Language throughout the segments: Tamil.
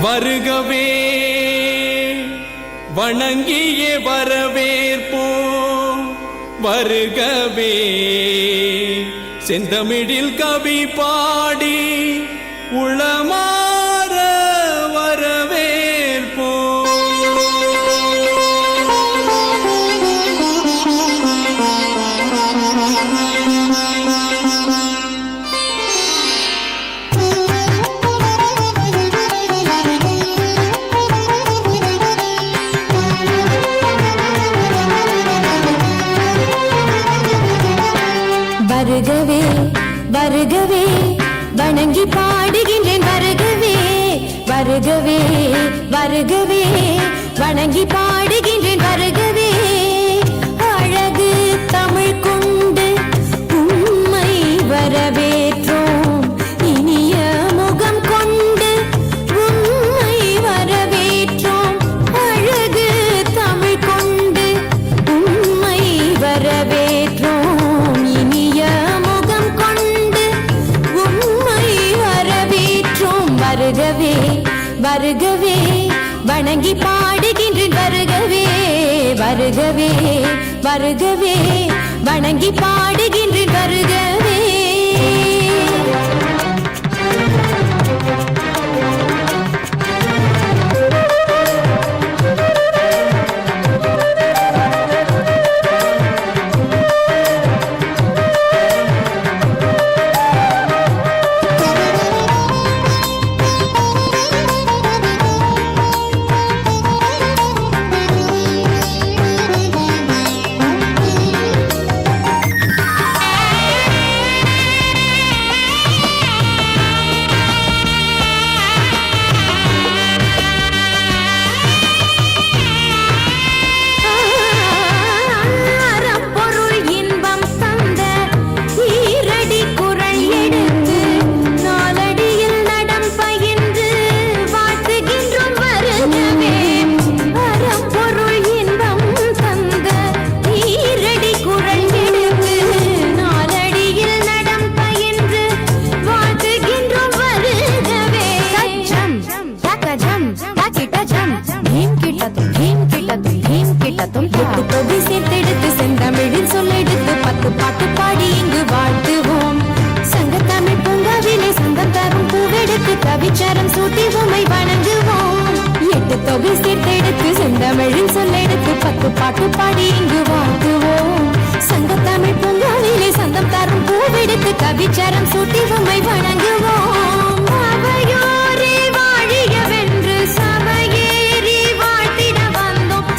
வருகவே வணங்கியே வரவேற்போம், வருகவே செந்தமிழில் கவி பாடி உளமாற வரவேற்போம். வருகவே வருகவே வணங்கி பாடுகின்றேன், வருகவே வருகவே வருகவே வணங்கி பாடுகின்றேன், வருகவே அழகு தமிழ் கொண்டு உம்மை வரவேற்றோம், இனிய முகம் கொண்டு உம்மை வரவேற்றோம், அழகு தமிழ் கொண்டு உம்மை வரவேற்றோம், வருகவே வருகவே வணங்கி பாடுகின்றேன், வருகவே வருகவே வருகவே வணங்கி பாடுகின்றேன், வருகவே. சேர்த்தெடுத்து செந்தமிழில் சொல்லெடுத்து 10 பாட்டு பாடி இங்கு வாழ்த்துவோம், சங்கத்தமிழ் பூங்காவிலே சந்தம் தரும் பூவெடுத்து கவிச்சாரம் சூட்டி உம்மை வணங்குவோம், 8 தொகை சேர்த்தெடுத்து செந்தமிழில் சொல்லெடுத்து 10 பாட்டு பாடி இங்கு வாழ்த்துவோம், சங்கத்தமிழ் பூங்காவிலே சந்தம் தரும் பூவெடுத்து கவிச்சாரம் சூட்டி உம்மை வணங்குவோம். அவையோரே வாழியவென்று சபையேறி வாழ்த்திட வந்தோம்,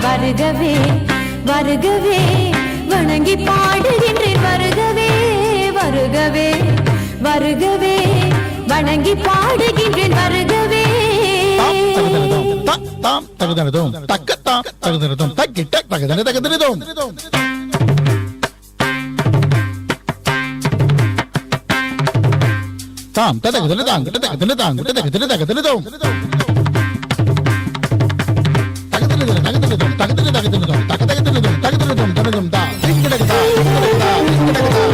வருகவே வருகவே வணங்கி பாடுகின்றேன், வருகவே வருகவே வருகவே வணங்கி பாடுகின்றேன், வருகவே. தாம் தகுதனதும் தக்கத்தாம் தகுதனதும் தக்கிட்ட தகுதன தகுதனதும் தாம் தகுதன தாங்கிட்ட தகுதன தாங்கிட்ட தகுதன தகுதனதும் தகுதனதும் தகுதனதும் தகுதன தகுதனதும் தகுதனதும் தகுதனதும் தகுதனதும் தா திங்கடகதா திங்கடகதா திங்கடகதா